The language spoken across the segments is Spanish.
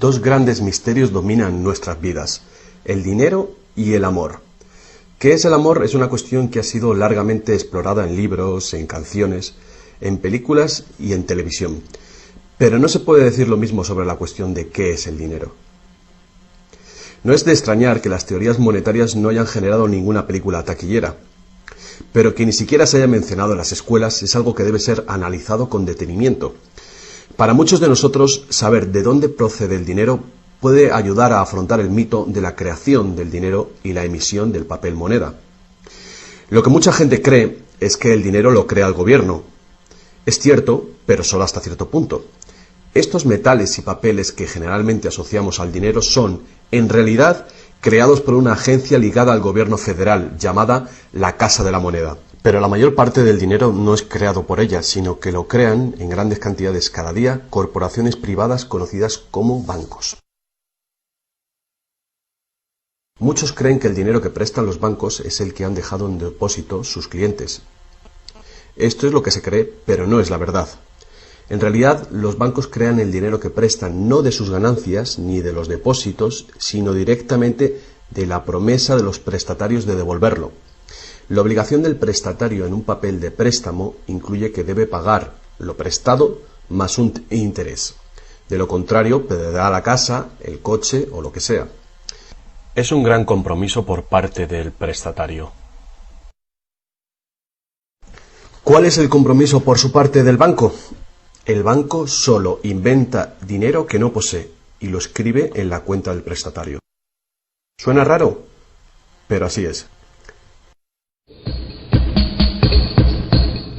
Dos grandes misterios dominan nuestras vidas: el dinero y el amor. ¿Qué es el amor? Es una cuestión que ha sido largamente explorada en libros, en canciones, en películas y en televisión. Pero no se puede decir lo mismo sobre la cuestión de qué es el dinero. No es de extrañar que las teorías monetarias no hayan generado ninguna película taquillera, pero que ni siquiera se haya mencionado en las escuelas es algo que debe ser analizado con detenimiento. Para muchos de nosotros, saber de dónde procede el dinero puede ayudar a afrontar el mito de la creación del dinero y la emisión del papel moneda. Lo que mucha gente cree es que el dinero lo crea el gobierno. Es cierto, pero solo hasta cierto punto. Estos metales y papeles que generalmente asociamos al dinero son, en realidad, creados por una agencia ligada al gobierno federal, llamada la Casa de la Moneda. Pero la mayor parte del dinero no es creado por ella, sino que lo crean en grandes cantidades cada día corporaciones privadas conocidas como bancos. Muchos creen que el dinero que prestan los bancos es el que han dejado en depósito sus clientes. Esto es lo que se cree, pero no es la verdad. En realidad, los bancos crean el dinero que prestan no de sus ganancias ni de los depósitos, sino directamente de la promesa de los prestatarios de devolverlo. La obligación del prestatario en un papel de préstamo incluye que debe pagar lo prestado más un interés. De lo contrario, perderá la casa, el coche o lo que sea. Es un gran compromiso por parte del prestatario. ¿Cuál es el compromiso por su parte del banco? El banco solo inventa dinero que no posee y lo escribe en la cuenta del prestatario. ¿Suena raro? Pero así es.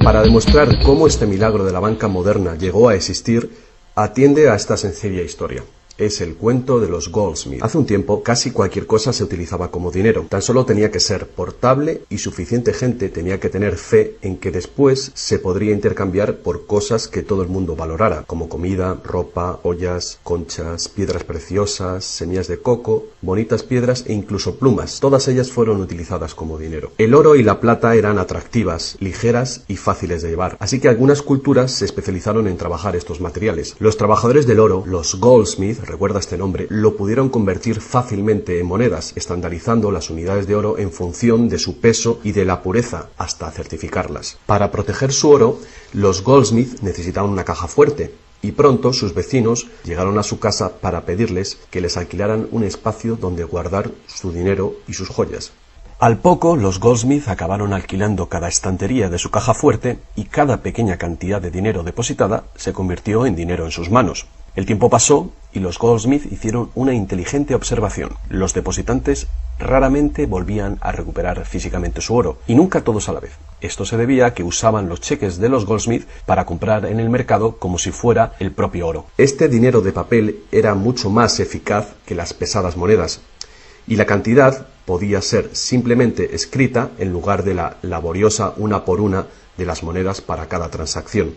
Para demostrar cómo este milagro de la banca moderna llegó a existir, atiende a esta sencilla historia. Es el cuento de los Goldsmith. Hace un tiempo, casi cualquier cosa se utilizaba como dinero. Tan solo tenía que ser portable y suficiente gente tenía que tener fe en que después se podría intercambiar por cosas que todo el mundo valorara, como comida, ropa, ollas, conchas, piedras preciosas, semillas de coco, bonitas piedras e incluso plumas. Todas ellas fueron utilizadas como dinero. El oro y la plata eran atractivas, ligeras y fáciles de llevar, así que algunas culturas se especializaron en trabajar estos materiales. Los trabajadores del oro, los Goldsmith, recuerda este nombre, lo pudieron convertir fácilmente en monedas, estandarizando las unidades de oro en función de su peso y de la pureza, hasta certificarlas. Para proteger su oro, los Goldsmith necesitaban una caja fuerte, y pronto sus vecinos llegaron a su casa para pedirles que les alquilaran un espacio donde guardar su dinero y sus joyas. Al poco, los Goldsmith acabaron alquilando cada estantería de su caja fuerte y cada pequeña cantidad de dinero depositada se convirtió en dinero en sus manos. El tiempo pasó y los Goldsmith hicieron una inteligente observación. Los depositantes raramente volvían a recuperar físicamente su oro, y nunca todos a la vez. Esto se debía a que usaban los cheques de los Goldsmith para comprar en el mercado como si fuera el propio oro. Este dinero de papel era mucho más eficaz que las pesadas monedas, y la cantidad podía ser simplemente escrita en lugar de la laboriosa una por una de las monedas para cada transacción.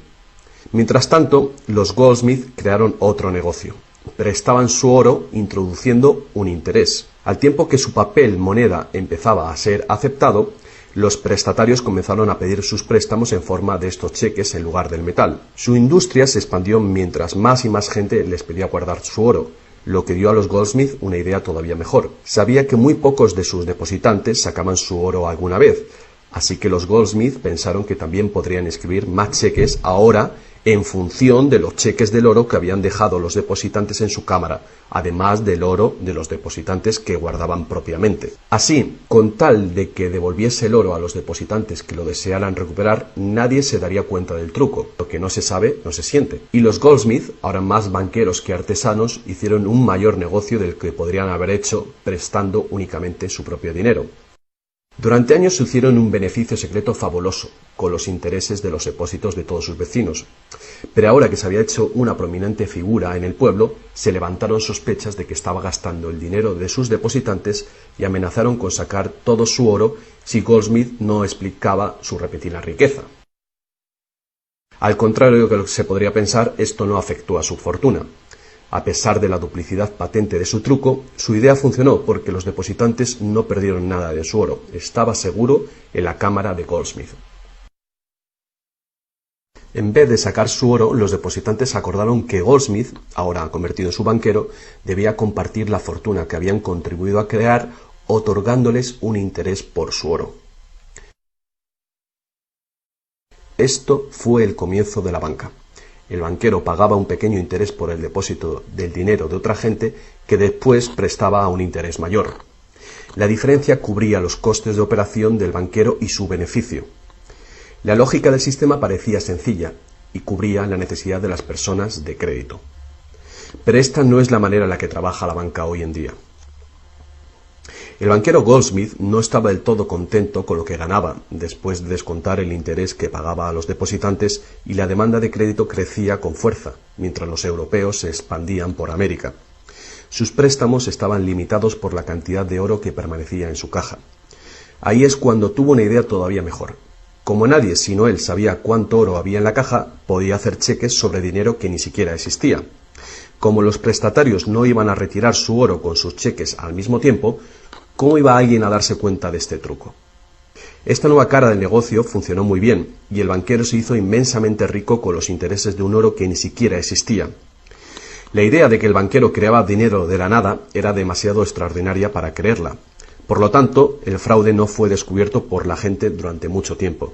Mientras tanto, los Goldsmith crearon otro negocio. Prestaban su oro introduciendo un interés. Al tiempo que su papel moneda empezaba a ser aceptado, los prestatarios comenzaron a pedir sus préstamos en forma de estos cheques en lugar del metal. Su industria se expandió mientras más y más gente les pedía guardar su oro, lo que dio a los Goldsmith una idea todavía mejor. Sabía que muy pocos de sus depositantes sacaban su oro alguna vez, así que los Goldsmith pensaron que también podrían escribir más cheques ahora en función de los cheques del oro que habían dejado los depositantes en su cámara, además del oro de los depositantes que guardaban propiamente. Así, con tal de que devolviese el oro a los depositantes que lo desearan recuperar, nadie se daría cuenta del truco. Lo que no se sabe, no se siente. Y los Goldsmith, ahora más banqueros que artesanos, hicieron un mayor negocio del que podrían haber hecho prestando únicamente su propio dinero. Durante años se hicieron un beneficio secreto fabuloso, con los intereses de los depósitos de todos sus vecinos. Pero ahora que se había hecho una prominente figura en el pueblo, se levantaron sospechas de que estaba gastando el dinero de sus depositantes y amenazaron con sacar todo su oro si Goldsmith no explicaba su repentina riqueza. Al contrario de lo que se podría pensar, esto no afectó a su fortuna. A pesar de la duplicidad patente de su truco, su idea funcionó porque los depositantes no perdieron nada de su oro. Estaba seguro en la cámara de Goldsmith. En vez de sacar su oro, los depositantes acordaron que Goldsmith, ahora convertido en su banquero, debía compartir la fortuna que habían contribuido a crear, otorgándoles un interés por su oro. Esto fue el comienzo de la banca. El banquero pagaba un pequeño interés por el depósito del dinero de otra gente que después prestaba a un interés mayor. La diferencia cubría los costes de operación del banquero y su beneficio. La lógica del sistema parecía sencilla y cubría la necesidad de las personas de crédito. Pero esta no es la manera en la que trabaja la banca hoy en día. El banquero Goldsmith no estaba del todo contento con lo que ganaba después de descontar el interés que pagaba a los depositantes, y la demanda de crédito crecía con fuerza, mientras los europeos se expandían por América. Sus préstamos estaban limitados por la cantidad de oro que permanecía en su caja. Ahí es cuando tuvo una idea todavía mejor. Como nadie sino él sabía cuánto oro había en la caja, podía hacer cheques sobre dinero que ni siquiera existía. Como los prestatarios no iban a retirar su oro con sus cheques al mismo tiempo, ¿cómo iba alguien a darse cuenta de este truco? Esta nueva cara del negocio funcionó muy bien, y el banquero se hizo inmensamente rico con los intereses de un oro que ni siquiera existía. La idea de que el banquero creaba dinero de la nada era demasiado extraordinaria para creerla. Por lo tanto, el fraude no fue descubierto por la gente durante mucho tiempo.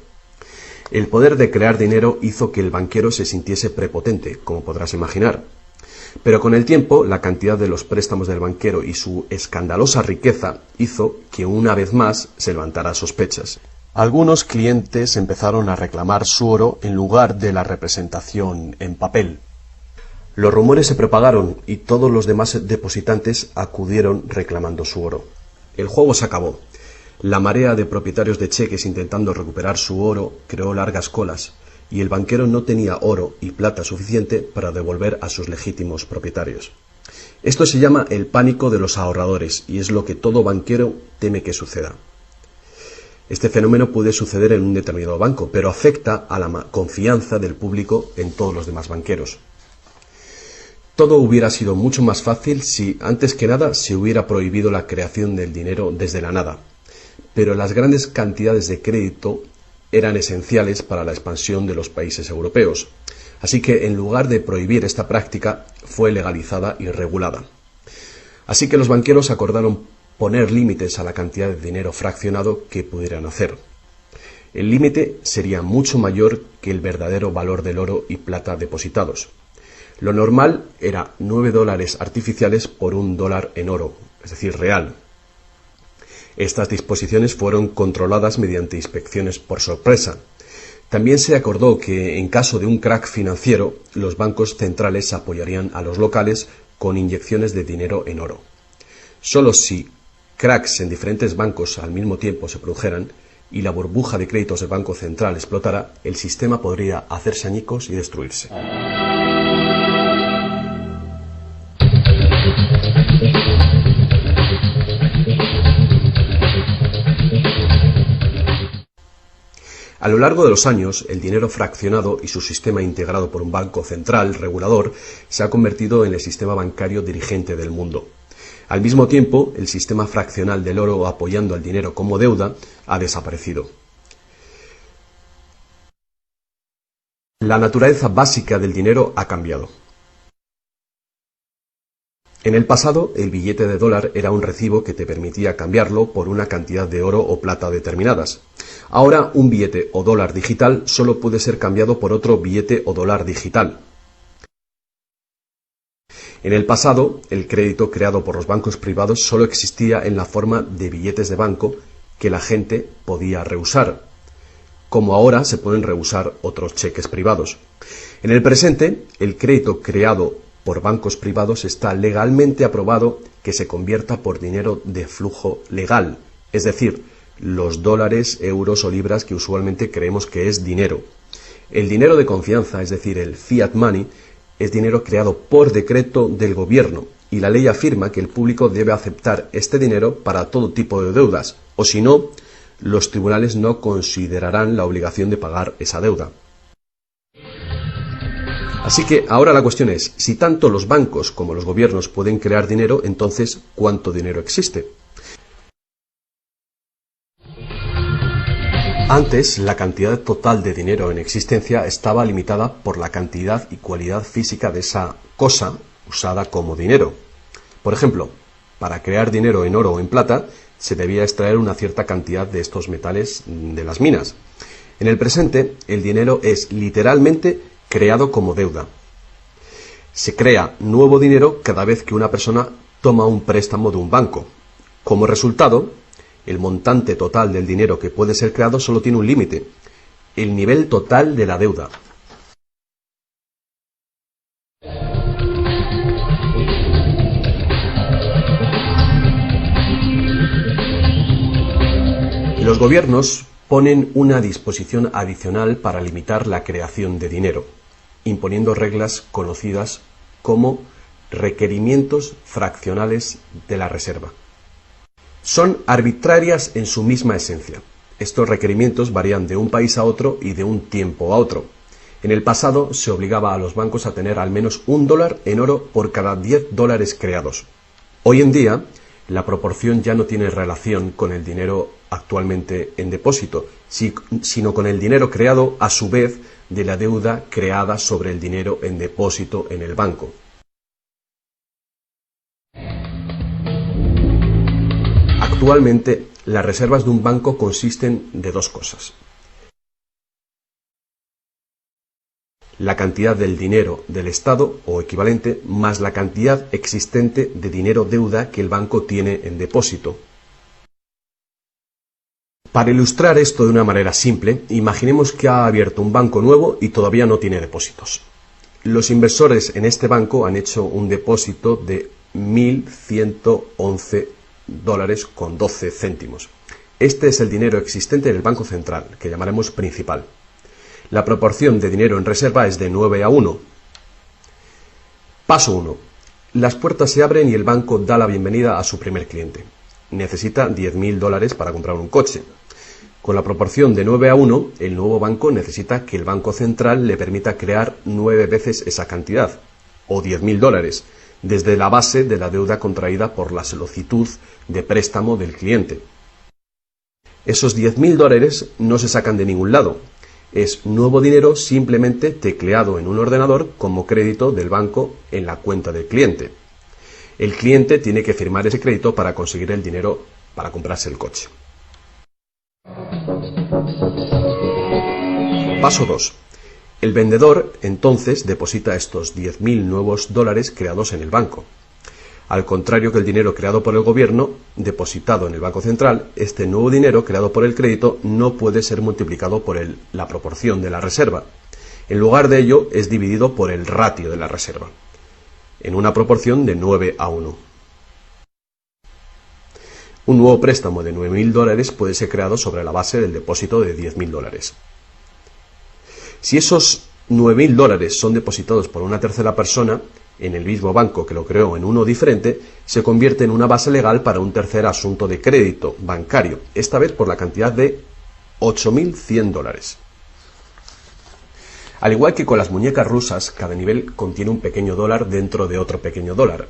El poder de crear dinero hizo que el banquero se sintiese prepotente, como podrás imaginar. Pero con el tiempo, la cantidad de los préstamos del banquero y su escandalosa riqueza hizo que una vez más se levantara sospechas. Algunos clientes empezaron a reclamar su oro en lugar de la representación en papel. Los rumores se propagaron y todos los demás depositantes acudieron reclamando su oro. El juego se acabó. La marea de propietarios de cheques intentando recuperar su oro creó largas colas, y el banquero no tenía oro y plata suficiente para devolver a sus legítimos propietarios. Esto se llama el pánico de los ahorradores, y es lo que todo banquero teme que suceda. Este fenómeno puede suceder en un determinado banco, pero afecta a la confianza del público en todos los demás banqueros. Todo hubiera sido mucho más fácil si, antes que nada, se hubiera prohibido la creación del dinero desde la nada. Pero las grandes cantidades de crédito eran esenciales para la expansión de los países europeos. Así que, en lugar de prohibir esta práctica, fue legalizada y regulada. Así que los banqueros acordaron poner límites a la cantidad de dinero fraccionado que pudieran hacer. El límite sería mucho mayor que el verdadero valor del oro y plata depositados. Lo normal era $9 artificiales por $1 en oro, es decir, real. Estas disposiciones fueron controladas mediante inspecciones por sorpresa. También se acordó que, en caso de un crack financiero, los bancos centrales apoyarían a los locales con inyecciones de dinero en oro. Solo si cracks en diferentes bancos al mismo tiempo se produjeran y la burbuja de créditos del Banco Central explotara, el sistema podría hacerse añicos y destruirse. A lo largo de los años, el dinero fraccionado y su sistema integrado por un banco central regulador se ha convertido en el sistema bancario dirigente del mundo. Al mismo tiempo, el sistema fraccional del oro apoyando al dinero como deuda ha desaparecido. La naturaleza básica del dinero ha cambiado. En el pasado, el billete de dólar era un recibo que te permitía cambiarlo por una cantidad de oro o plata determinadas. Ahora, un billete o dólar digital solo puede ser cambiado por otro billete o dólar digital. En el pasado, el crédito creado por los bancos privados solo existía en la forma de billetes de banco que la gente podía rehusar, como ahora se pueden rehusar otros cheques privados. En el presente, el crédito creado por bancos privados está legalmente aprobado que se convierta por dinero de flujo legal, es decir, los dólares, euros o libras que usualmente creemos que es dinero. El dinero de confianza, es decir, el fiat money, es dinero creado por decreto del gobierno, y la ley afirma que el público debe aceptar este dinero para todo tipo de deudas, o si no, los tribunales no considerarán la obligación de pagar esa deuda. Así que ahora la cuestión es, si tanto los bancos como los gobiernos pueden crear dinero, entonces, ¿cuánto dinero existe? Antes, la cantidad total de dinero en existencia estaba limitada por la cantidad y cualidad física de esa cosa usada como dinero. Por ejemplo, para crear dinero en oro o en plata, se debía extraer una cierta cantidad de estos metales de las minas. En el presente, el dinero es literalmente creado como deuda. Se crea nuevo dinero cada vez que una persona toma un préstamo de un banco. Como resultado, el montante total del dinero que puede ser creado solo tiene un límite: el nivel total de la deuda. Los gobiernos ponen una disposición adicional para limitar la creación de dinero, imponiendo reglas conocidas como requerimientos fraccionales de la reserva. Son arbitrarias en su misma esencia. Estos requerimientos varían de un país a otro y de un tiempo a otro. En el pasado se obligaba a los bancos a tener al menos $1 en oro por cada $10 creados. Hoy en día, la proporción ya no tiene relación con el dinero actualmente en depósito, sino con el dinero creado a su vez de la deuda creada sobre el dinero en depósito en el banco. Actualmente, las reservas de un banco consisten de dos cosas: la cantidad del dinero del Estado o equivalente más la cantidad existente de dinero deuda que el banco tiene en depósito. Para ilustrar esto de una manera simple, imaginemos que ha abierto un banco nuevo y todavía no tiene depósitos. Los inversores en este banco han hecho un depósito de $1.111,12. Este es el dinero existente en el Banco Central, que llamaremos principal. La proporción de dinero en reserva es de 9:1. Paso 1. Las puertas se abren y el banco da la bienvenida a su primer cliente. Necesita $10.000 para comprar un coche. Con la proporción de 9:1, el nuevo banco necesita que el Banco Central le permita crear 9 veces esa cantidad, o $10.000, desde la base de la deuda contraída por la solicitud de préstamo del cliente. Esos $10.000 no se sacan de ningún lado. Es nuevo dinero simplemente tecleado en un ordenador como crédito del banco en la cuenta del cliente. El cliente tiene que firmar ese crédito para conseguir el dinero para comprarse el coche. Paso 2. El vendedor entonces deposita estos $10.000 nuevos dólares creados en el banco. Al contrario que el dinero creado por el gobierno, depositado en el Banco Central, este nuevo dinero creado por el crédito no puede ser multiplicado por la proporción de la reserva. En lugar de ello, es dividido por el ratio de la reserva, en una proporción de 9:1. Un nuevo préstamo de $9.000 puede ser creado sobre la base del depósito de $10.000. Si esos $9.000 son depositados por una tercera persona en el mismo banco que lo creó en uno diferente, se convierte en una base legal para un tercer asunto de crédito bancario, esta vez por la cantidad de $8.100. Al igual que con las muñecas rusas, cada nivel contiene un pequeño dólar dentro de otro pequeño dólar.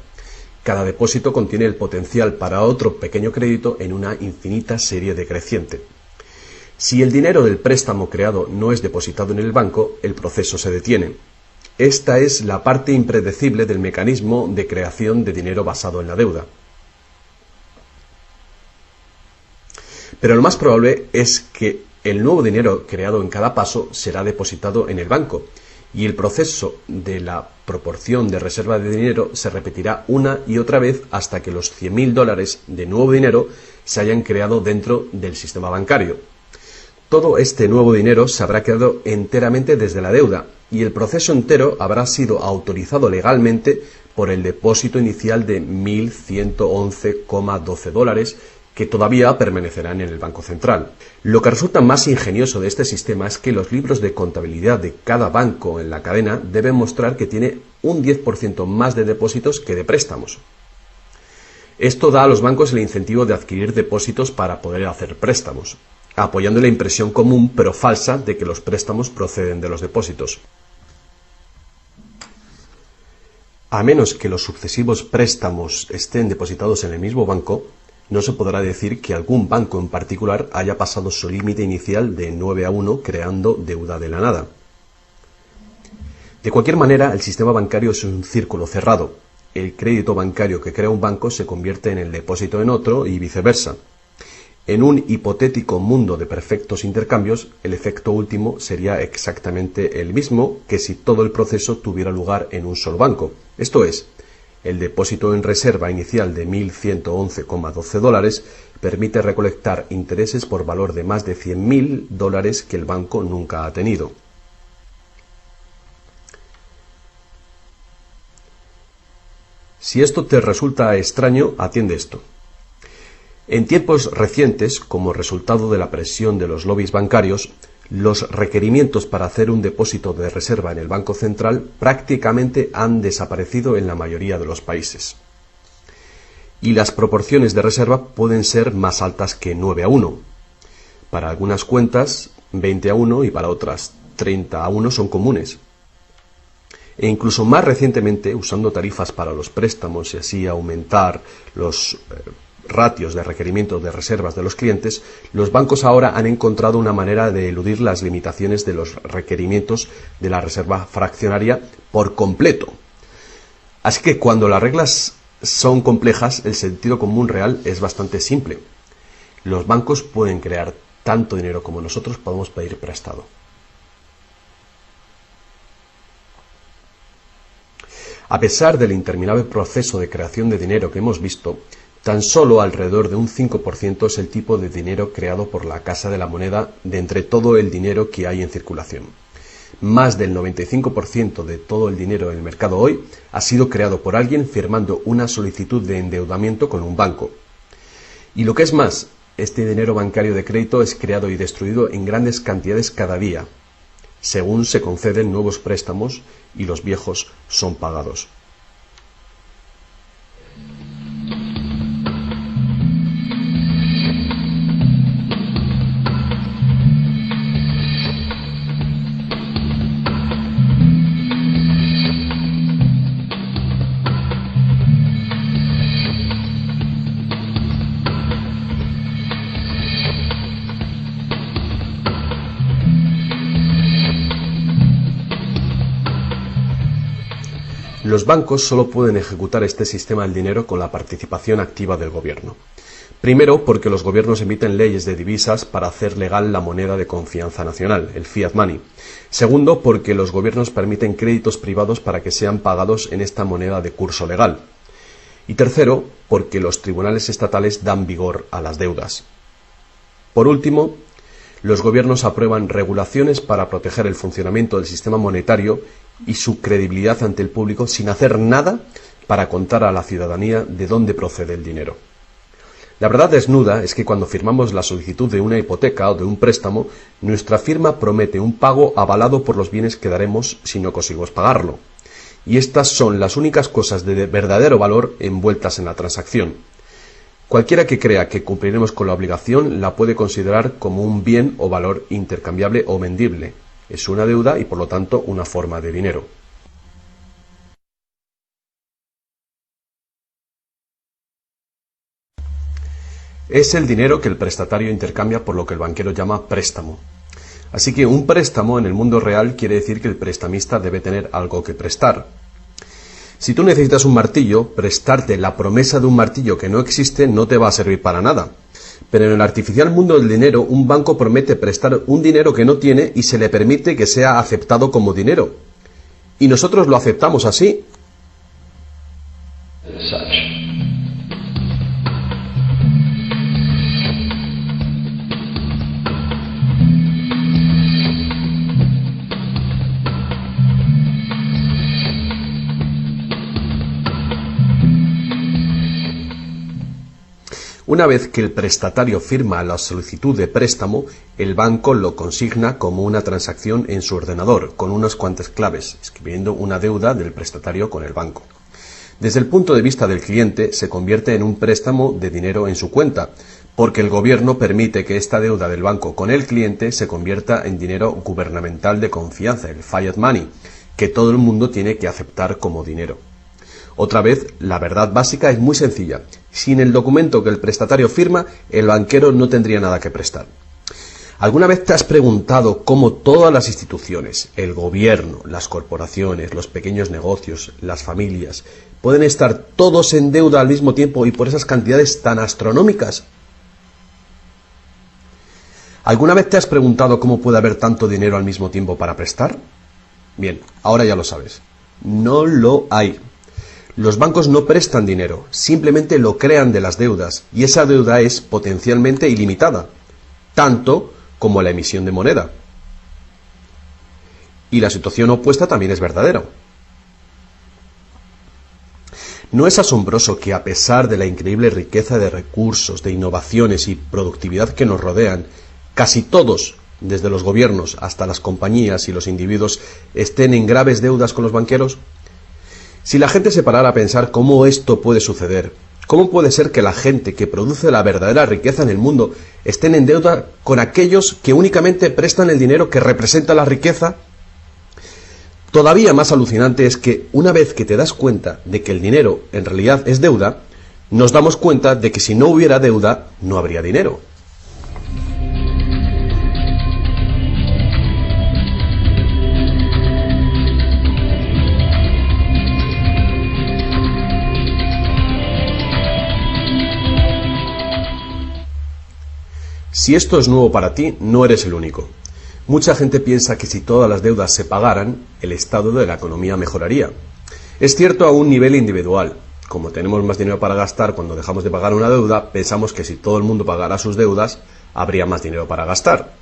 Cada depósito contiene el potencial para otro pequeño crédito en una infinita serie decreciente. Si el dinero del préstamo creado no es depositado en el banco, el proceso se detiene. Esta es la parte impredecible del mecanismo de creación de dinero basado en la deuda. Pero lo más probable es que el nuevo dinero creado en cada paso será depositado en el banco, y el proceso de la proporción de reserva de dinero se repetirá una y otra vez hasta que los $100.000 de nuevo dinero se hayan creado dentro del sistema bancario. Todo este nuevo dinero se habrá creado enteramente desde la deuda, y el proceso entero habrá sido autorizado legalmente por el depósito inicial de $1.111,12 que todavía permanecerán en el Banco Central. Lo que resulta más ingenioso de este sistema es que los libros de contabilidad de cada banco en la cadena deben mostrar que tiene un 10% más de depósitos que de préstamos. Esto da a los bancos el incentivo de adquirir depósitos para poder hacer préstamos, apoyando la impresión común pero falsa de que los préstamos proceden de los depósitos. A menos que los sucesivos préstamos estén depositados en el mismo banco, no se podrá decir que algún banco en particular haya pasado su límite inicial de 9-1 creando deuda de la nada. De cualquier manera, el sistema bancario es un círculo cerrado. El crédito bancario que crea un banco se convierte en el depósito en otro y viceversa. En un hipotético mundo de perfectos intercambios, el efecto último sería exactamente el mismo que si todo el proceso tuviera lugar en un solo banco. Esto es, el depósito en reserva inicial de $1.111,12 permite recolectar intereses por valor de más de $100.000 que el banco nunca ha tenido. Si esto te resulta extraño, atiende esto. En tiempos recientes, como resultado de la presión de los lobbies bancarios, los requerimientos para hacer un depósito de reserva en el Banco Central prácticamente han desaparecido en la mayoría de los países. Y las proporciones de reserva pueden ser más altas que 9-1. Para algunas cuentas, 20-1 y para otras 30-1 son comunes. E incluso más recientemente, usando tarifas para los préstamos y así aumentar los ratios de requerimiento de reservas de los clientes, los bancos ahora han encontrado una manera de eludir las limitaciones de los requerimientos de la reserva fraccionaria por completo. Así que cuando las reglas son complejas, el sentido común real es bastante simple. Los bancos pueden crear tanto dinero como nosotros podemos pedir prestado. A pesar del interminable proceso de creación de dinero que hemos visto, tan solo alrededor de un 5% es el tipo de dinero creado por la Casa de la Moneda de entre todo el dinero que hay en circulación. Más del 95% de todo el dinero en el mercado hoy ha sido creado por alguien firmando una solicitud de endeudamiento con un banco. Y lo que es más, este dinero bancario de crédito es creado y destruido en grandes cantidades cada día, según se conceden nuevos préstamos y los viejos son pagados. Los bancos solo pueden ejecutar este sistema del dinero con la participación activa del gobierno. Primero, porque los gobiernos emiten leyes de divisas para hacer legal la moneda de confianza nacional, el fiat money. Segundo, porque los gobiernos permiten créditos privados para que sean pagados en esta moneda de curso legal. Y tercero, porque los tribunales estatales dan vigor a las deudas. Por último, los gobiernos aprueban regulaciones para proteger el funcionamiento del sistema monetario y su credibilidad ante el público sin hacer nada para contar a la ciudadanía de dónde procede el dinero. La verdad desnuda es que cuando firmamos la solicitud de una hipoteca o de un préstamo, nuestra firma promete un pago avalado por los bienes que daremos si no conseguimos pagarlo. Y estas son las únicas cosas de verdadero valor envueltas en la transacción. Cualquiera que crea que cumpliremos con la obligación la puede considerar como un bien o valor intercambiable o vendible. Es una deuda y por lo tanto una forma de dinero. Es el dinero que el prestatario intercambia por lo que el banquero llama préstamo. Así que un préstamo en el mundo real quiere decir que el prestamista debe tener algo que prestar. Si tú necesitas un martillo, prestarte la promesa de un martillo que no existe no te va a servir para nada. Pero en el artificial mundo del dinero, un banco promete prestar un dinero que no tiene y se le permite que sea aceptado como dinero. Y nosotros lo aceptamos así. Una vez que el prestatario firma la solicitud de préstamo, el banco lo consigna como una transacción en su ordenador, con unas cuantas claves, escribiendo una deuda del prestatario con el banco. Desde el punto de vista del cliente, se convierte en un préstamo de dinero en su cuenta, porque el gobierno permite que esta deuda del banco con el cliente se convierta en dinero gubernamental de confianza, el fiat money, que todo el mundo tiene que aceptar como dinero. Otra vez, la verdad básica es muy sencilla. Sin el documento que el prestatario firma, el banquero no tendría nada que prestar. ¿Alguna vez te has preguntado cómo todas las instituciones, el gobierno, las corporaciones, los pequeños negocios, las familias, pueden estar todos en deuda al mismo tiempo y por esas cantidades tan astronómicas? ¿Alguna vez te has preguntado cómo puede haber tanto dinero al mismo tiempo para prestar? Bien, ahora ya lo sabes. No lo hay. Los bancos no prestan dinero, simplemente lo crean de las deudas, y esa deuda es potencialmente ilimitada, tanto como la emisión de moneda. Y la situación opuesta también es verdadera. ¿No es asombroso que a pesar de la increíble riqueza de recursos, de innovaciones y productividad que nos rodean, casi todos, desde los gobiernos hasta las compañías y los individuos, estén en graves deudas con los banqueros? Si la gente se parara a pensar cómo esto puede suceder, ¿cómo puede ser que la gente que produce la verdadera riqueza en el mundo estén en deuda con aquellos que únicamente prestan el dinero que representa la riqueza? Todavía más alucinante es que una vez que te das cuenta de que el dinero en realidad es deuda, nos damos cuenta de que si no hubiera deuda, no habría dinero. Si esto es nuevo para ti, no eres el único. Mucha gente piensa que si todas las deudas se pagaran, el estado de la economía mejoraría. Es cierto a un nivel individual. Como tenemos más dinero para gastar cuando dejamos de pagar una deuda, pensamos que si todo el mundo pagara sus deudas, habría más dinero para gastar.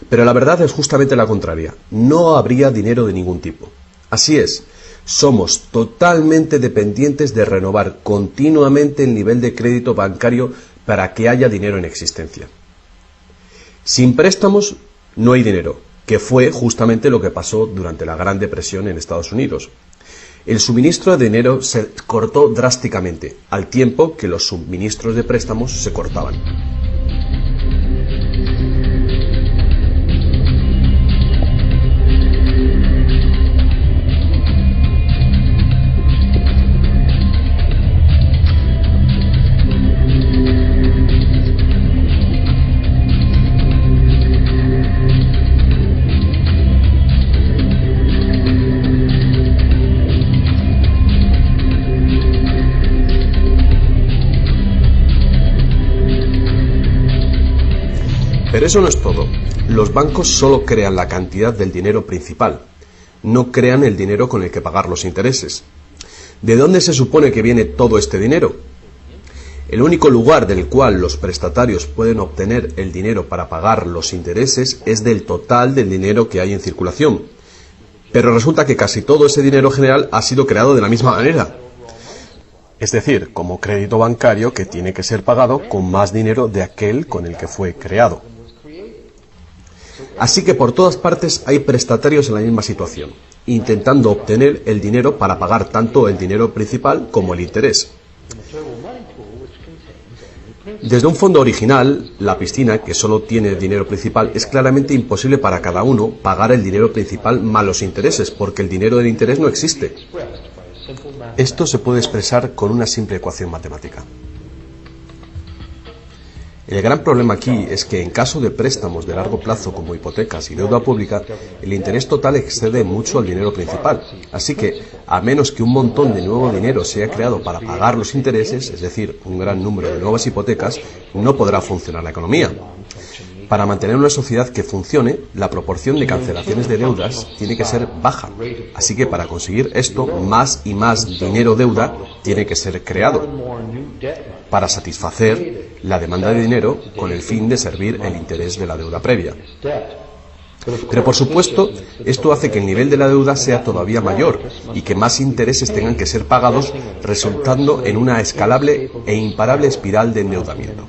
Pero la verdad es justamente la contraria. No habría dinero de ningún tipo. Así es. Somos totalmente dependientes de renovar continuamente el nivel de crédito bancario para que haya dinero en existencia. Sin préstamos no hay dinero, que fue justamente lo que pasó durante la Gran Depresión en Estados Unidos. El suministro de dinero se cortó drásticamente, al tiempo que los suministros de préstamos se cortaban. Pero eso no es todo. Los bancos solo crean la cantidad del dinero principal, no crean el dinero con el que pagar los intereses. ¿De dónde se supone que viene todo este dinero? El único lugar del cual los prestatarios pueden obtener el dinero para pagar los intereses es del total del dinero que hay en circulación. Pero resulta que casi todo ese dinero general ha sido creado de la misma manera. Es decir, como crédito bancario que tiene que ser pagado con más dinero de aquel con el que fue creado. Así que por todas partes hay prestatarios en la misma situación, intentando obtener el dinero para pagar tanto el dinero principal como el interés. Desde un fondo original, la piscina, que solo tiene dinero principal, es claramente imposible para cada uno pagar el dinero principal más los intereses, porque el dinero del interés no existe. Esto se puede expresar con una simple ecuación matemática. El gran problema aquí es que en caso de préstamos de largo plazo como hipotecas y deuda pública, el interés total excede mucho al dinero principal. Así que, a menos que un montón de nuevo dinero sea creado para pagar los intereses, es decir, un gran número de nuevas hipotecas, no podrá funcionar la economía. Para mantener una sociedad que funcione, la proporción de cancelaciones de deudas tiene que ser baja. Así que para conseguir esto, más y más dinero deuda tiene que ser creado para satisfacer la demanda de dinero con el fin de servir el interés de la deuda previa. Pero por supuesto, esto hace que el nivel de la deuda sea todavía mayor y que más intereses tengan que ser pagados, resultando en una escalable e imparable espiral de endeudamiento.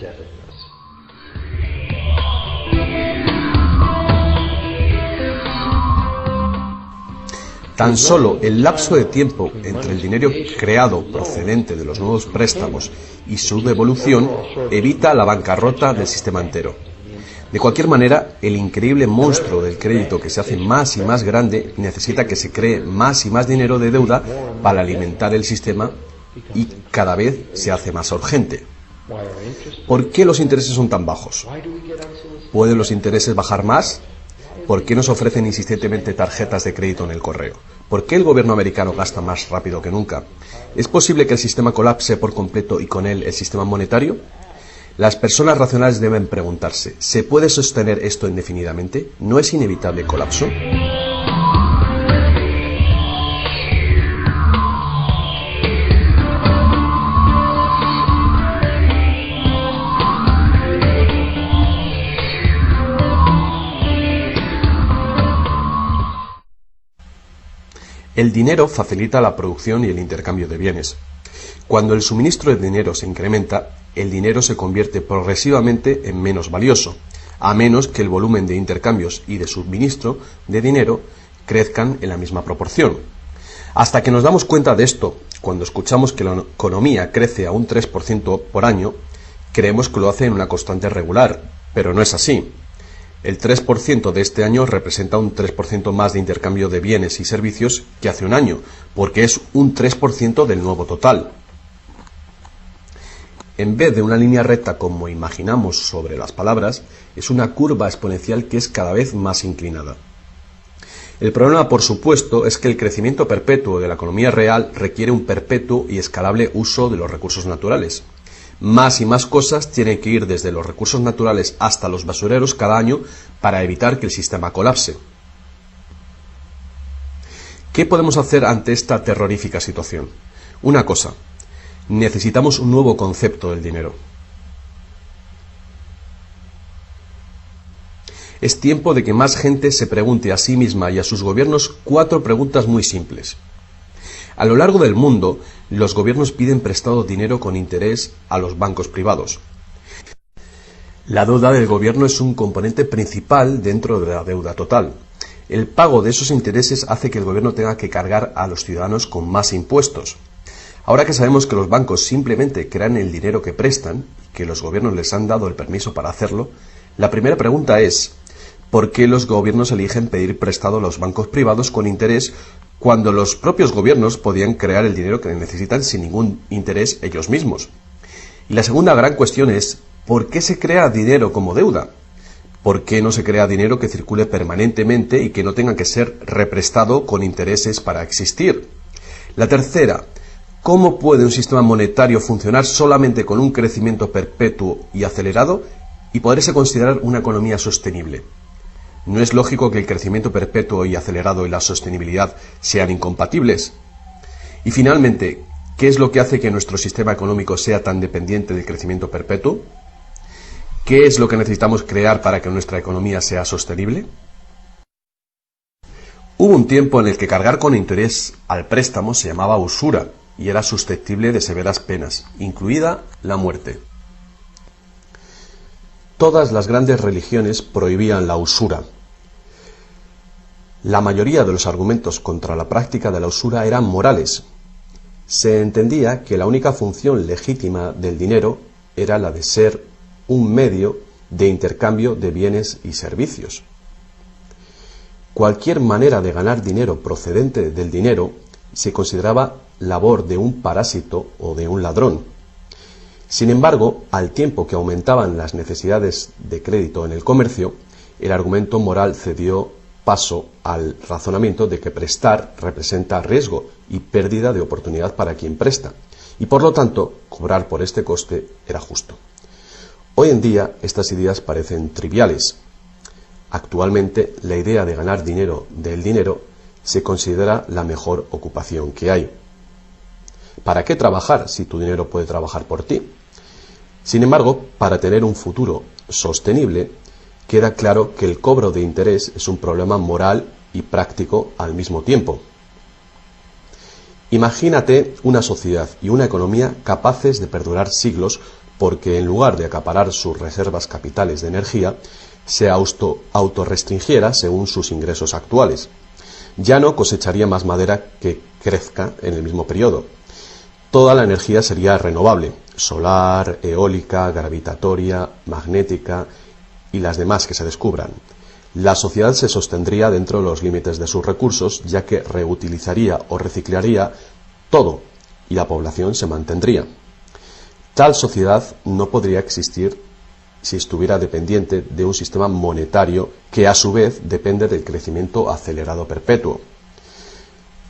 Tan solo el lapso de tiempo entre el dinero creado procedente de los nuevos préstamos y su devolución evita la bancarrota del sistema entero. De cualquier manera, el increíble monstruo del crédito que se hace más y más grande necesita que se cree más y más dinero de deuda para alimentar el sistema y cada vez se hace más urgente. ¿Por qué los intereses son tan bajos? ¿Pueden los intereses bajar más? ¿Por qué nos ofrecen insistentemente tarjetas de crédito en el correo? ¿Por qué el gobierno americano gasta más rápido que nunca? ¿Es posible que el sistema colapse por completo y con él el sistema monetario? Las personas racionales deben preguntarse, ¿se puede sostener esto indefinidamente? ¿No es inevitable el colapso? El dinero facilita la producción y el intercambio de bienes. Cuando el suministro de dinero se incrementa, el dinero se convierte progresivamente en menos valioso, a menos que el volumen de intercambios y de suministro de dinero crezcan en la misma proporción. Hasta que nos damos cuenta de esto, cuando escuchamos que la economía crece a un 3% por año, creemos que lo hace en una constante regular, pero no es así. El 3% de este año representa un 3% más de intercambio de bienes y servicios que hace un año, porque es un 3% del nuevo total. En vez de una línea recta como imaginamos sobre las palabras, es una curva exponencial que es cada vez más inclinada. El problema, por supuesto, es que el crecimiento perpetuo de la economía real requiere un perpetuo y escalable uso de los recursos naturales. Más y más cosas tienen que ir desde los recursos naturales hasta los basureros cada año para evitar que el sistema colapse. ¿Qué podemos hacer ante esta terrorífica situación? Una cosa, necesitamos un nuevo concepto del dinero. Es tiempo de que más gente se pregunte a sí misma y a sus gobiernos 4 preguntas muy simples. A lo largo del mundo, los gobiernos piden prestado dinero con interés a los bancos privados. La deuda del gobierno es un componente principal dentro de la deuda total. El pago de esos intereses hace que el gobierno tenga que cargar a los ciudadanos con más impuestos. Ahora que sabemos que los bancos simplemente crean el dinero que prestan, y que los gobiernos les han dado el permiso para hacerlo, la primera pregunta es, ¿por qué los gobiernos eligen pedir prestado a los bancos privados con interés cuando los propios gobiernos podían crear el dinero que necesitan sin ningún interés ellos mismos? Y la segunda gran cuestión es, ¿por qué se crea dinero como deuda? ¿Por qué no se crea dinero que circule permanentemente y que no tenga que ser represtado con intereses para existir? La tercera, ¿cómo puede un sistema monetario funcionar solamente con un crecimiento perpetuo y acelerado y poderse considerar una economía sostenible? ¿No es lógico que el crecimiento perpetuo y acelerado y la sostenibilidad sean incompatibles? Y finalmente, ¿qué es lo que hace que nuestro sistema económico sea tan dependiente del crecimiento perpetuo? ¿Qué es lo que necesitamos crear para que nuestra economía sea sostenible? Hubo un tiempo en el que cargar con interés al préstamo se llamaba usura y era susceptible de severas penas, incluida la muerte. Todas las grandes religiones prohibían la usura. La mayoría de los argumentos contra la práctica de la usura eran morales. Se entendía que la única función legítima del dinero era la de ser un medio de intercambio de bienes y servicios. Cualquier manera de ganar dinero procedente del dinero se consideraba labor de un parásito o de un ladrón. Sin embargo, al tiempo que aumentaban las necesidades de crédito en el comercio, el argumento moral cedió paso al razonamiento de que prestar representa riesgo y pérdida de oportunidad para quien presta, y por lo tanto, cobrar por este coste era justo. Hoy en día, estas ideas parecen triviales. Actualmente, la idea de ganar dinero del dinero se considera la mejor ocupación que hay. ¿Para qué trabajar si tu dinero puede trabajar por ti? Sin embargo, para tener un futuro sostenible, queda claro que el cobro de interés es un problema moral y práctico al mismo tiempo. Imagínate una sociedad y una economía capaces de perdurar siglos porque en lugar de acaparar sus reservas capitales de energía, se autorrestringiera según sus ingresos actuales. Ya no cosecharía más madera que crezca en el mismo periodo. Toda la energía sería renovable, solar, eólica, gravitatoria, magnética, y las demás que se descubran. La sociedad se sostendría dentro de los límites de sus recursos, ya que reutilizaría o reciclaría todo y la población se mantendría. Tal sociedad no podría existir si estuviera dependiente de un sistema monetario que a su vez depende del crecimiento acelerado perpetuo.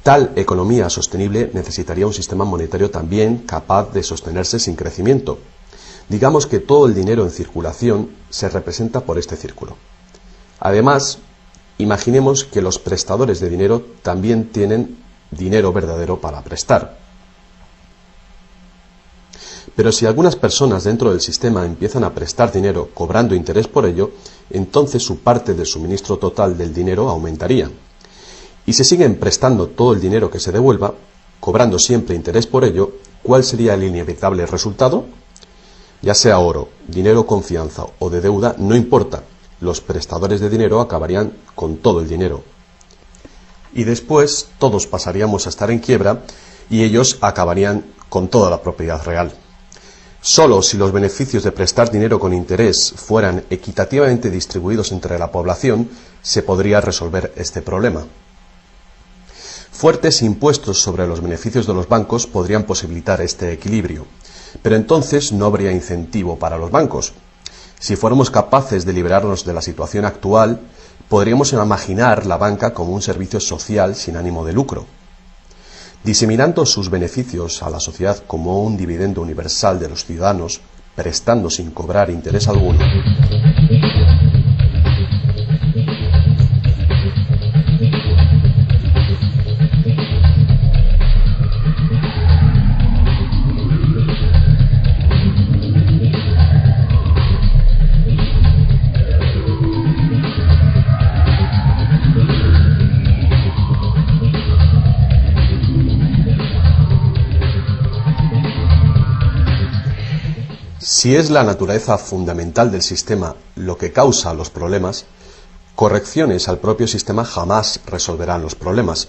Tal economía sostenible necesitaría un sistema monetario también capaz de sostenerse sin crecimiento. Digamos que todo el dinero en circulación se representa por este círculo. Además, imaginemos que los prestadores de dinero también tienen dinero verdadero para prestar. Pero si algunas personas dentro del sistema empiezan a prestar dinero cobrando interés por ello, entonces su parte del suministro total del dinero aumentaría. Y si siguen prestando todo el dinero que se devuelva, cobrando siempre interés por ello, ¿cuál sería el inevitable resultado? Ya sea oro, dinero, confianza o de deuda, no importa. Los prestadores de dinero acabarían con todo el dinero. Y después todos pasaríamos a estar en quiebra y ellos acabarían con toda la propiedad real. Solo si los beneficios de prestar dinero con interés fueran equitativamente distribuidos entre la población, se podría resolver este problema. Fuertes impuestos sobre los beneficios de los bancos podrían posibilitar este equilibrio, pero entonces no habría incentivo para los bancos. Si fuéramos capaces de liberarnos de la situación actual, podríamos imaginar la banca como un servicio social sin ánimo de lucro. Diseminando sus beneficios a la sociedad como un dividendo universal de los ciudadanos, prestando sin cobrar interés alguno. Si es la naturaleza fundamental del sistema lo que causa los problemas, correcciones al propio sistema jamás resolverán los problemas.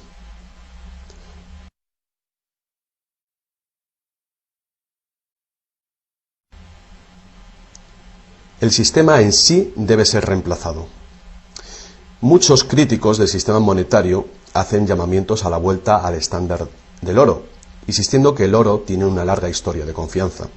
El sistema en sí debe ser reemplazado. Muchos críticos del sistema monetario hacen llamamientos a la vuelta al estándar del oro, insistiendo que el oro tiene una larga historia de confianza.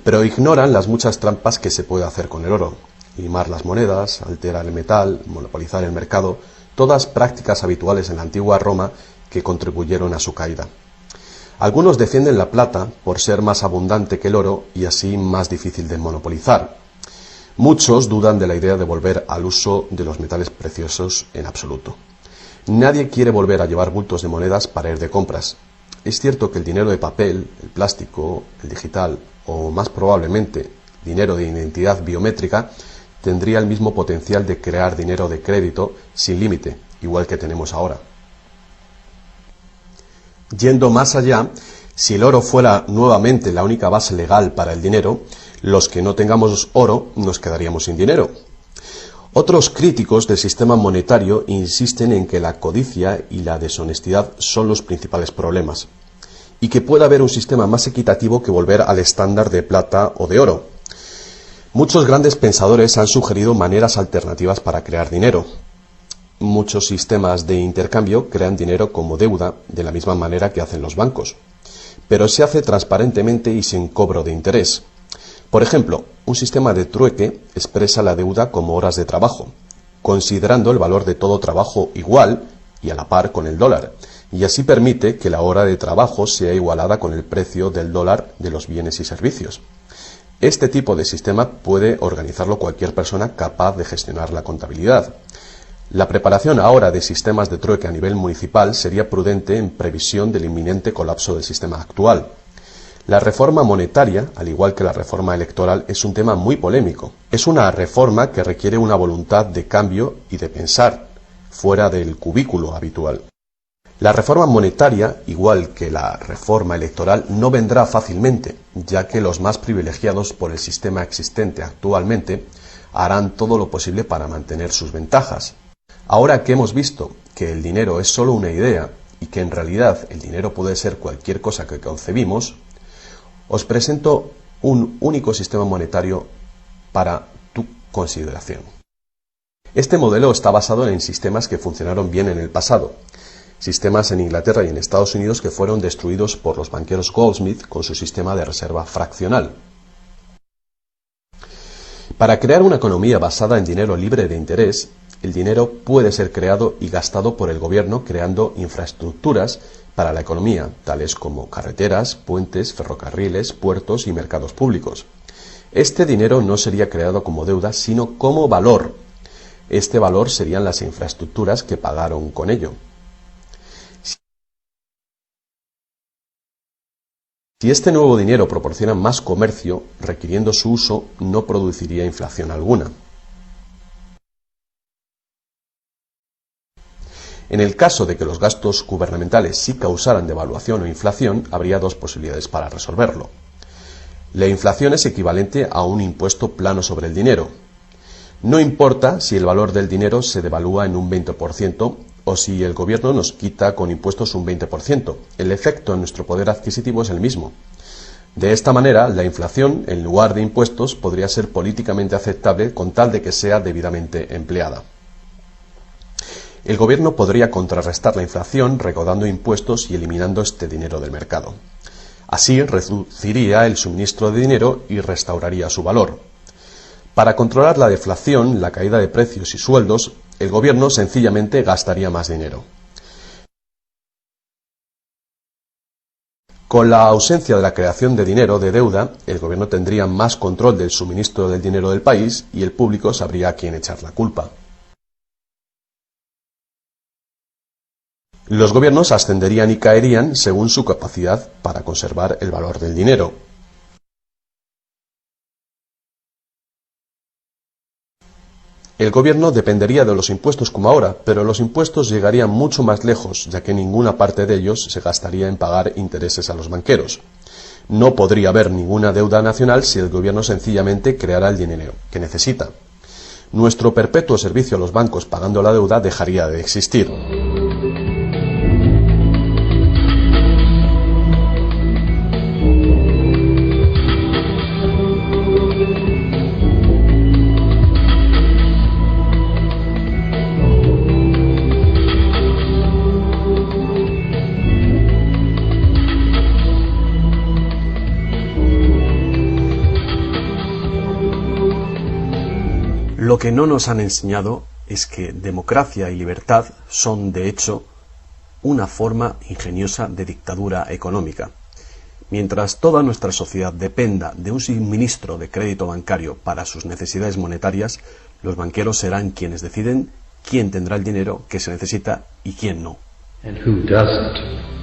Pero ignoran las muchas trampas que se puede hacer con el oro: limar las monedas, alterar el metal, monopolizar el mercado, todas prácticas habituales en la antigua Roma que contribuyeron a su caída. Algunos defienden la plata por ser más abundante que el oro y así más difícil de monopolizar. Muchos dudan de la idea de volver al uso de los metales preciosos en absoluto. Nadie quiere volver a llevar bultos de monedas para ir de compras. Es cierto que el dinero de papel, el plástico, el digital o más probablemente dinero de identidad biométrica tendría el mismo potencial de crear dinero de crédito sin límite, igual que tenemos ahora. Yendo más allá, si el oro fuera nuevamente la única base legal para el dinero, los que no tengamos oro nos quedaríamos sin dinero. Otros críticos del sistema monetario insisten en que la codicia y la deshonestidad son los principales problemas, y que puede haber un sistema más equitativo que volver al estándar de plata o de oro. Muchos grandes pensadores han sugerido maneras alternativas para crear dinero. Muchos sistemas de intercambio crean dinero como deuda, de la misma manera que hacen los bancos, pero se hace transparentemente y sin cobro de interés. Por ejemplo, un sistema de trueque expresa la deuda como horas de trabajo, considerando el valor de todo trabajo igual y a la par con el dólar, y así permite que la hora de trabajo sea igualada con el precio del dólar de los bienes y servicios. Este tipo de sistema puede organizarlo cualquier persona capaz de gestionar la contabilidad. La preparación ahora de sistemas de trueque a nivel municipal sería prudente en previsión del inminente colapso del sistema actual. La reforma monetaria, al igual que la reforma electoral, es un tema muy polémico. Es una reforma que requiere una voluntad de cambio y de pensar, fuera del cubículo habitual. La reforma monetaria, igual que la reforma electoral, no vendrá fácilmente, ya que los más privilegiados por el sistema existente actualmente harán todo lo posible para mantener sus ventajas. Ahora que hemos visto que el dinero es solo una idea y que en realidad el dinero puede ser cualquier cosa que concebimos, os presento un único sistema monetario para tu consideración. Este modelo está basado en sistemas que funcionaron bien en el pasado, sistemas en Inglaterra y en Estados Unidos que fueron destruidos por los banqueros Goldsmith con su sistema de reserva fraccional. Para crear una economía basada en dinero libre de interés, el dinero puede ser creado y gastado por el gobierno creando infraestructuras para la economía, tales como carreteras, puentes, ferrocarriles, puertos y mercados públicos. Este dinero no sería creado como deuda, sino como valor. Este valor serían las infraestructuras que pagaron con ello. Si este nuevo dinero proporciona más comercio, requiriendo su uso, no produciría inflación alguna. En el caso de que los gastos gubernamentales sí causaran devaluación o inflación, habría dos posibilidades para resolverlo. La inflación es equivalente a un impuesto plano sobre el dinero. No importa si el valor del dinero se devalúa en un 20% o si el gobierno nos quita con impuestos un 20%. El efecto en nuestro poder adquisitivo es el mismo. De esta manera, la inflación, en lugar de impuestos, podría ser políticamente aceptable con tal de que sea debidamente empleada. El gobierno podría contrarrestar la inflación recaudando impuestos y eliminando este dinero del mercado. Así reduciría el suministro de dinero y restauraría su valor. Para controlar la deflación, la caída de precios y sueldos, el gobierno sencillamente gastaría más dinero. Con la ausencia de la creación de dinero de deuda, el gobierno tendría más control del suministro del dinero del país y el público sabría a quién echar la culpa. Los gobiernos ascenderían y caerían según su capacidad para conservar el valor del dinero. El gobierno dependería de los impuestos como ahora, pero los impuestos llegarían mucho más lejos, ya que ninguna parte de ellos se gastaría en pagar intereses a los banqueros. No podría haber ninguna deuda nacional si el gobierno sencillamente creara el dinero que necesita. Nuestro perpetuo servicio a los bancos pagando la deuda dejaría de existir. Lo que no nos han enseñado es que democracia y libertad son, de hecho, una forma ingeniosa de dictadura económica. Mientras toda nuestra sociedad dependa de un suministro de crédito bancario para sus necesidades monetarias, los banqueros serán quienes deciden quién tendrá el dinero que se necesita y quién no. And who doesn't?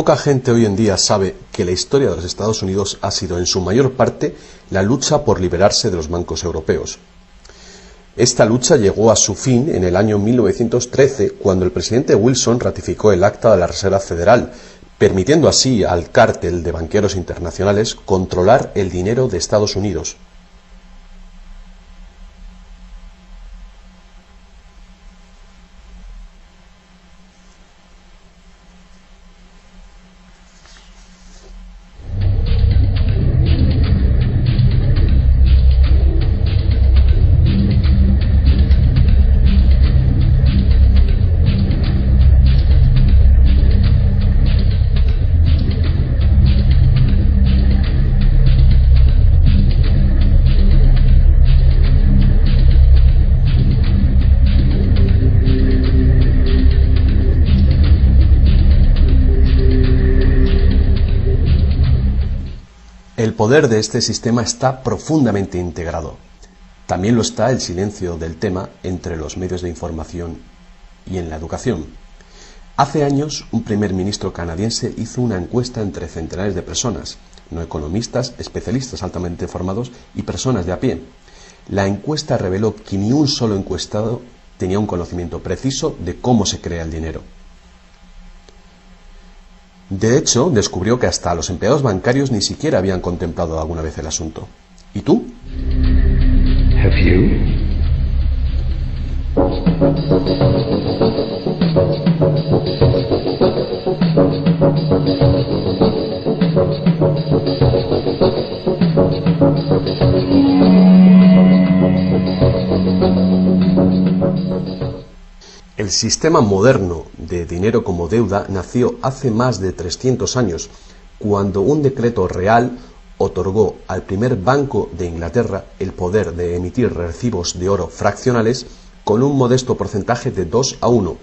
Poca gente hoy en día sabe que la historia de los Estados Unidos ha sido en su mayor parte la lucha por liberarse de los bancos europeos. Esta lucha llegó a su fin en el año 1913, cuando el presidente Wilson ratificó el Acta de la Reserva Federal, permitiendo así al cártel de banqueros internacionales controlar el dinero de Estados Unidos. El poder de este sistema está profundamente integrado. También lo está el silencio del tema entre los medios de información y en la educación. Hace años, un primer ministro canadiense hizo una encuesta entre centenares de personas, no economistas, especialistas altamente formados y personas de a pie. La encuesta reveló que ni un solo encuestado tenía un conocimiento preciso de cómo se crea el dinero. De hecho, descubrió que hasta los empleados bancarios ni siquiera habían contemplado alguna vez el asunto. ¿Y tú? Have you? El sistema moderno de dinero como deuda nació hace más de 300 años, cuando un decreto real otorgó al primer Banco de Inglaterra el poder de emitir recibos de oro fraccionales con un modesto porcentaje de 2:1.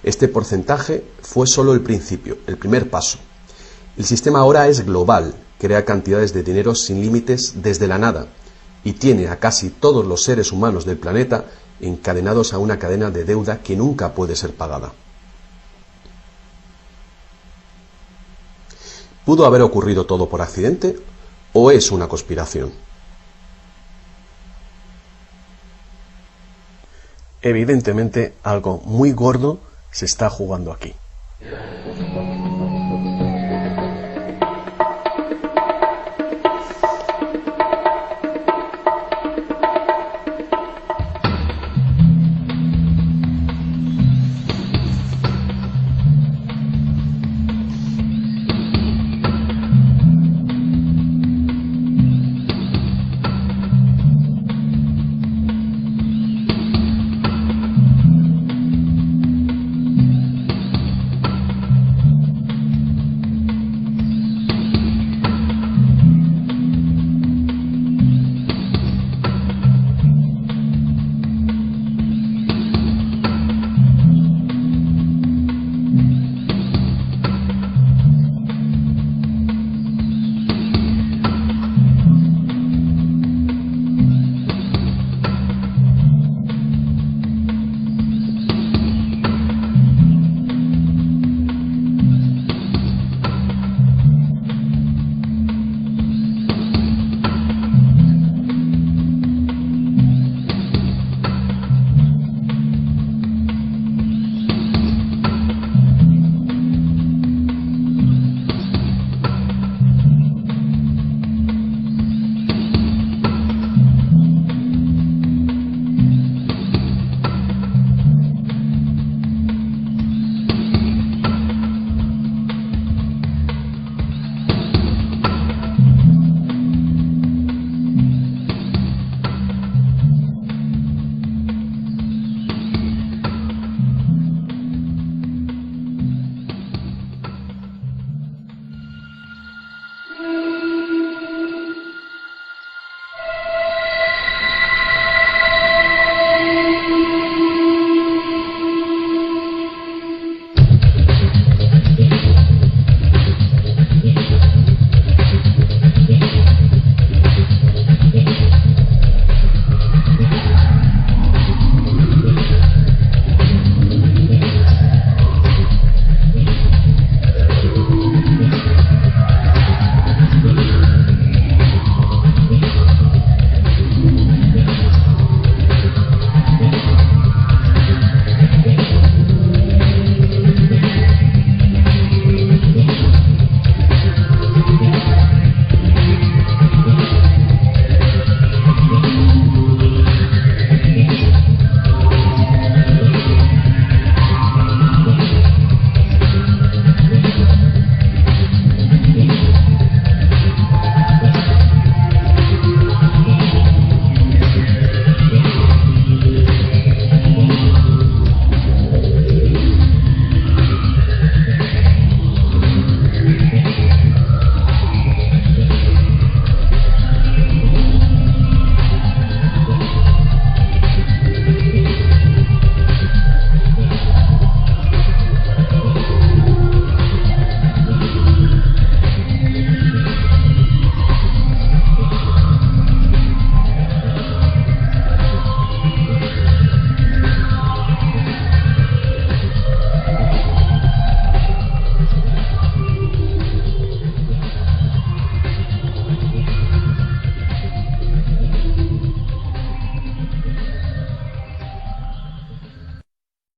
Este porcentaje fue solo el principio, el primer paso. El sistema ahora es global, crea cantidades de dinero sin límites desde la nada y tiene a casi todos los seres humanos del planeta encadenados a una cadena de deuda que nunca puede ser pagada. ¿Pudo haber ocurrido todo por accidente o es una conspiración? Evidentemente, algo muy gordo se está jugando aquí.